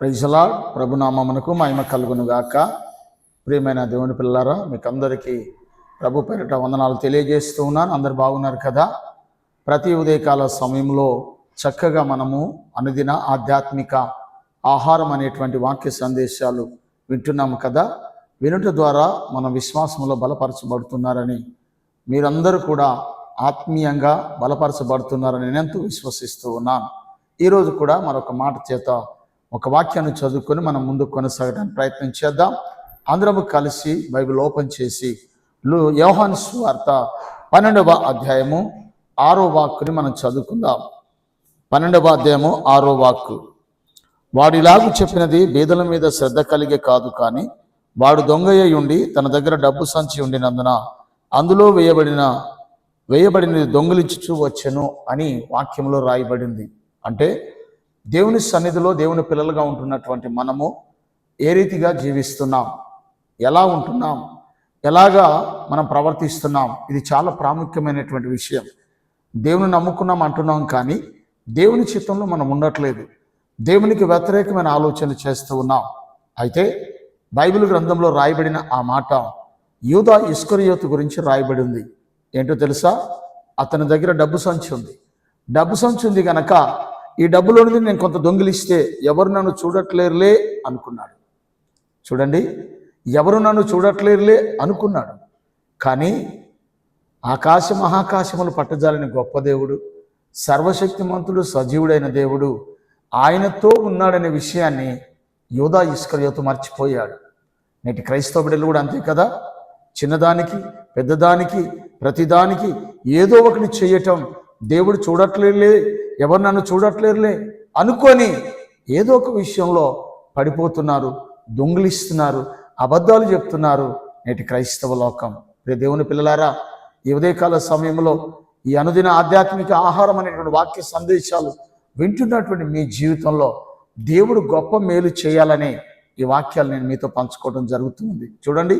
Praise the Lord. ప్రభునామమునకు మహిమ కలుగును గాక. ప్రియమైన దేవుని పిల్లలారా, మీకు అందరికీ ప్రభు పేరిట వందనాలు తెలియజేస్తూ ఉన్నాను. అందరు బాగున్నారు కదా? ప్రతి ఉదయకాల సమయంలో చక్కగా మనము అనుదిన ఆధ్యాత్మిక ఆహారం అనేటువంటి వాక్య సందేశాలు వింటున్నాము కదా. వినుట ద్వారా మన విశ్వాసంలో బలపరచబడుతున్నారని, మీరందరూ కూడా ఆత్మీయంగా బలపరచబడుతున్నారని నేను ఎంతో విశ్వసిస్తూ ఉన్నాను. ఈరోజు కూడా మరొక మాట చేత ఒక వాక్యాన్ని చదువుకొని మనం ముందుకు కొనసాగడానికి ప్రయత్నం చేద్దాం. అందరము కలిసి బైబిల్ ఓపెన్ చేసి యోహాను సువార్త 12వ అధ్యాయము 6వ వాక్కుని మనం చదువుకుందాం. 12వ అధ్యాయము 6వ వాక్కు. వాడు ఇలాగూ చెప్పినది బీదల మీద శ్రద్ధ కలిగే కాదు, కానీ వాడు దొంగయ్య ఉండి తన దగ్గర డబ్బు సంచి ఉండినందున అందులో వేయబడినది దొంగిలించుచూ వచ్చెను అని వాక్యంలో రాయబడింది. అంటే దేవుని సన్నిధిలో దేవుని పిల్లలుగా ఉంటున్నటువంటి మనము ఏ రీతిగా జీవిస్తున్నాం, ఎలా ఉంటున్నాం, ఎలాగా మనం ప్రవర్తిస్తున్నాం, ఇది చాలా ప్రాముఖ్యమైనటువంటి విషయం. దేవుని నమ్ముకున్నాం అంటున్నాం, కానీ దేవుని చిత్తంలో మనం ఉండట్లేదు. దేవునికి వ్యతిరేకమైన ఆలోచనలు చేస్తూ ఉన్నాం. అయితే బైబిల్ గ్రంథంలో రాయబడిన ఆ మాట యూదా ఇస్కరియోతు గురించి రాయబడి ఉంది. ఏంటో తెలుసా? అతని దగ్గర డబ్బు సంచి ఉంది. డబ్బు సంచి ఉంది కనుక ఈ డబ్బులోనిది నేను కొంత దొంగిలిస్తే ఎవరు నన్ను చూడట్లేరులే అనుకున్నాడు. చూడండి, ఎవరు నన్ను చూడట్లేరులే అనుకున్నాడు. కానీ ఆకాశ మహాకాశములు పట్టజాలని గొప్ప దేవుడు, సర్వశక్తిమంతుడు, సజీవుడైన దేవుడు ఆయనతో ఉన్నాడనే విషయాన్ని యూదా ఇస్కరియోతు మర్చిపోయాడు. నేటి క్రైస్తవ బిడ్డలు కూడా అంతే కదా. చిన్నదానికి పెద్దదానికి ప్రతిదానికి ఏదో ఒకటి చేయటం, దేవుడు చూడట్లేరులే, ఎవరు నన్ను చూడట్లేరులే అనుకొని ఏదో ఒక విషయంలో పడిపోతున్నారు, దొంగిలిస్తున్నారు, అబద్ధాలు చెప్తున్నారు నేటి క్రైస్తవ లోకం. దేవుని పిల్లలారా, ఈ ఉదయకాల సమయంలో ఈ అనుదిన ఆధ్యాత్మిక ఆహారం అనేటువంటి వాక్య సందేశాలు వింటున్నటువంటి మీ జీవితంలో దేవుడు గొప్ప మేలు చేయాలనే ఈ వాక్యాలు నేను మీతో పంచుకోవడం జరుగుతుంది. చూడండి,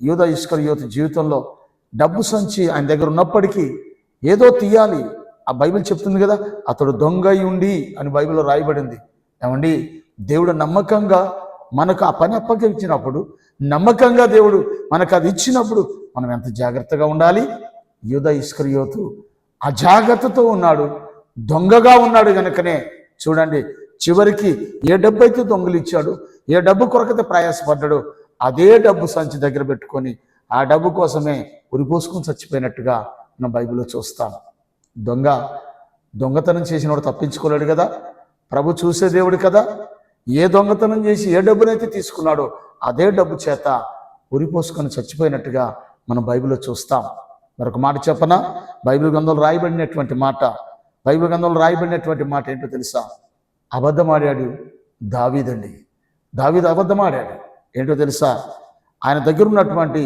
యూదా ఇస్కరియోతు జీవితంలో డబ్బు సంచి ఆయన దగ్గర ఉన్నప్పటికీ ఏదో తీయాలి. ఆ బైబిల్ చెప్తుంది కదా, అతడు దొంగ ఉండి అని బైబిల్లో రాయబడింది. ఏమండి, దేవుడు నమ్మకంగా మనకు ఆ పని అప్పగించినప్పుడు, నమ్మకంగా దేవుడు మనకు అది ఇచ్చినప్పుడు మనం ఎంత జాగ్రత్తగా ఉండాలి. యూదా ఇస్కరియోతు అజాగ్రత్తతో ఉన్నాడు, దొంగగా ఉన్నాడు కనుకనే చూడండి, చివరికి ఏ డబ్బు అయితే దొంగలిచ్చాడు, ఏ డబ్బు కొరకైతే ప్రయాసపడ్డాడో అదే డబ్బు సంచి దగ్గర పెట్టుకొని ఆ డబ్బు కోసమే ఉరిపోసుకొని చచ్చిపోయినట్టుగా మనం బైబిల్లో చూస్తాం. దొంగతనం చేసినవాడు తప్పించుకోలేడు కదా. ప్రభు చూసే దేవుడు కదా. ఏ దొంగతనం చేసి ఏ డబ్బునైతే తీసుకున్నాడో అదే డబ్బు చేత ఉరిపోసుకొని చచ్చిపోయినట్టుగా మనం బైబిల్లో చూస్తాం. మరొక మాట చెప్పనా? బైబిల్ గ్రంథంలో రాయబడినటువంటి మాట ఏంటో తెలుసా? అబద్ధమాడాడు దావీదండి. దావీదు అబద్ధమాడాడు. ఏంటో తెలుసా? ఆయన దగ్గర ఉన్నటువంటి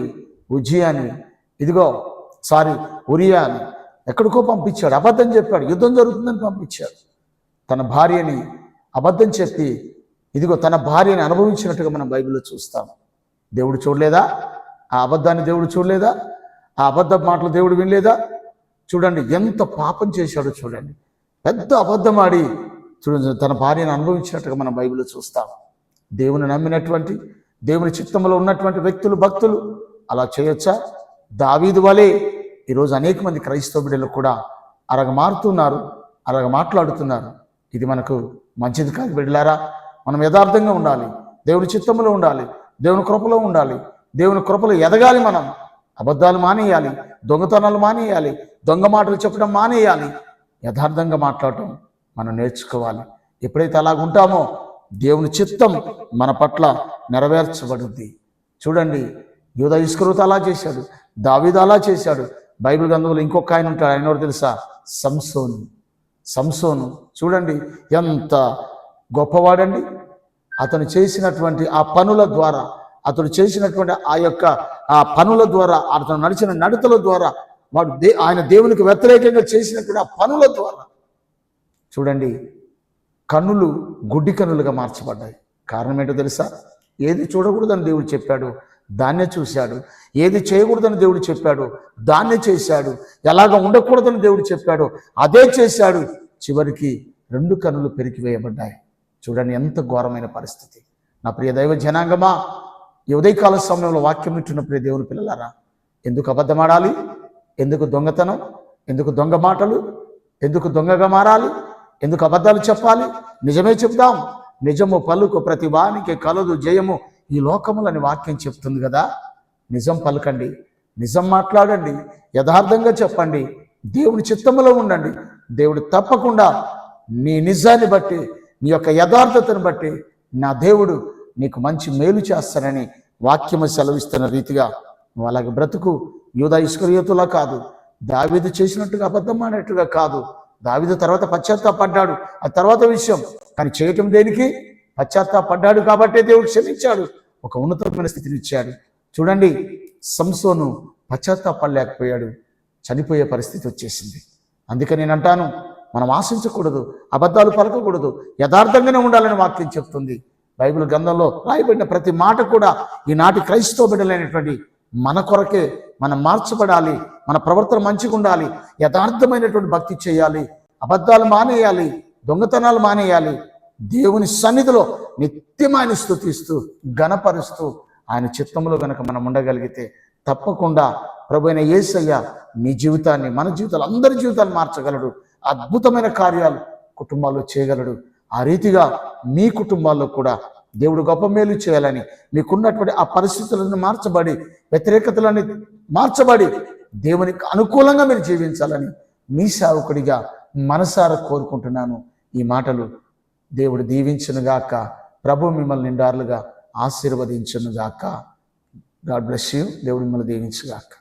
ఉరియాని ఎక్కడికో పంపించాడు, అబద్ధం చెప్పాడు, యుద్ధం జరుగుతుందని పంపించాడు. తన భార్యని అబద్ధం చెప్పి తన భార్యని అనుభవించినట్టుగా మనం బైబిల్లో చూస్తాం. దేవుడు చూడలేదా? ఆ అబద్ధాన్ని దేవుడు చూడలేదా? ఆ అబద్ధ మాటలు దేవుడు వినలేదా? చూడండి, ఎంత పాపం చేశాడో చూడండి. పెద్ద అబద్ధం ఆడి చూడండి తన భార్యను అనుభవించినట్టుగా మనం బైబిల్లో చూస్తాం. దేవుని నమ్మినటువంటి, దేవుని చిత్తంలో ఉన్నటువంటి వ్యక్తులు, భక్తులు అలా చేయొచ్చా? దావీదు వలె ఈరోజు అనేక మంది క్రైస్తవ బిడ్డలు కూడా మారుతున్నారు, మాట్లాడుతున్నారు. ఇది మనకు మంచిది కాదు. బిడ్డలారా, మనం యథార్థంగా ఉండాలి, దేవుని చిత్తంలో ఉండాలి, దేవుని కృపలో ఉండాలి, దేవుని కృపలో ఎదగాలి. మనం అబద్ధాలు మానేయాలి, దొంగతనాలు మానేయాలి, దొంగ మాటలు చెప్పడం మానేయాలి, యథార్థంగా మాట్లాడటం మనం నేర్చుకోవాలి. ఎప్పుడైతే అలాగుంటామో దేవుని చిత్తం మన పట్ల నెరవేర్చబడుద్ది. చూడండి, యూదా ఇస్కరియోతు అలా చేశాడు, దావీదు అలా చేశాడు. బైబిల్ గ్రంథంలో ఇంకొక ఆయన ఉంటాడు. ఆయన ఎవరు తెలుసా? సంసోను. చూడండి, ఎంత గొప్పవాడండి. అతను చేసినటువంటి ఆ పనుల ద్వారా, అతను చేసినటువంటి ఆ పనుల ద్వారా, అతను నడిచిన నడతల ద్వారా, ఆయన దేవునికి వ్యతిరేకంగా చేసినటువంటి ఆ పనుల ద్వారా చూడండి, కన్నులు గుడ్డి కన్నులుగా మార్చబడ్డాయి. కారణం ఏంటో తెలుసా? ఏది చూడకూడదని దేవుడు చెప్పాడు, దాన్నే చూశాడు. ఏది చేయకూడదని దేవుడు చెప్పాడు, దాన్నే చేశాడు. ఎలాగ ఉండకూడదని దేవుడు చెప్పాడు, అదే చేశాడు. చివరికి 2 కన్నులు పెరికివేయబడ్డాయి. చూడండి ఎంత ఘోరమైన పరిస్థితి. నా ప్రియ దైవ జనాంగమా, ఈ ఉదయకాల సమయంలో వాక్యం వింటున్న ప్రియ దేవుని పిల్లలారా, ఎందుకు అబద్ధమాడాలి? ఎందుకు దొంగతనం? ఎందుకు దొంగ మాటలు? ఎందుకు దొంగగా మారాలి? ఎందుకు అబద్ధాలు చెప్పాలి? నిజమే చెప్దాం. నిజము పలుకు ప్రతి వానికి కలదు జయము ఈ లోకములని వాక్యం చెప్తుంది కదా. నిజం పలకండి, నిజం మాట్లాడండి, యథార్థంగా చెప్పండి, దేవుని చిత్తములో ఉండండి. దేవుడు తప్పకుండా నీ నిజాన్ని బట్టి, నీ యొక్క యథార్థతను బట్టి నా దేవుడు నీకు మంచి మేలు చేస్తానని వాక్యము సెలవిస్తున్న రీతిగా నువ్వు అలాగే బ్రతుకు. యూదా ఇస్కరియోతులా కాదు, దావీదు చేసినట్టుగా అబద్ధం ఆడినట్టుగా కాదు. దావీదు తర్వాత పశ్చాత్తాపడ్డాడు, ఆ తర్వాత విషయం. కానీ చేయటం దేనికి? పశ్చాత్తాపడ్డాడు కాబట్టే దేవుడు క్షమించాడు, ఒక ఉన్నతమైన స్థితిని ఇచ్చాడు. చూడండి, సంసోను పశ్చాత్తాపడలేకపోయాడు, చనిపోయే పరిస్థితి వచ్చేసింది. అందుకని నేను అంటాను, మనం ఆశించకూడదు, అబద్ధాలు పలకకూడదు, యథార్థంగానే ఉండాలని వాక్యం చెప్తుంది. బైబిల్ గ్రంథంలో రాయబడిన ప్రతి మాట కూడా ఈనాటి క్రైస్తవ బిడ్డలైనటువంటి మన కొరకే. మనం మార్చబడాలి, మన ప్రవర్తన మంచిగా ఉండాలి, యథార్థమైనటువంటి భక్తి చేయాలి, అబద్ధాలు మానేయాలి, దొంగతనాలు మానేయాలి. దేవుని సన్నిధిలో నిత్యం ఆయన స్తుతిస్తూ ఘనపరుస్తూ ఆయన చిత్తంలో గనక మనం ఉండగలిగితే తప్పకుండా ప్రభువైన యేసయ్య నీ జీవితాన్ని, మన జీవితాలు, అందరి జీవితాలు మార్చగలడు. అద్భుతమైన కార్యాలు కుటుంబాల్లో చేయగలడు. ఆ రీతిగా మీ కుటుంబాల్లో కూడా దేవుడు గొప్ప మేలు చేయాలని, మీకున్నటువంటి ఆ పరిస్థితులను మార్చబడి, వ్యతిరేకతలని మార్చబడి దేవునికి అనుకూలంగా మీరు జీవించాలని మీ సేవకుడిగా మనసారా కోరుకుంటున్నాను. ఈ మాటలు దేవుడు దీవించునుగాక. ప్రభు మిమ్మల్ని నిండారులుగా ఆశీర్వదించునుగాక. God bless you. దేవుడు మిమ్మల్ని దీవించుగాక.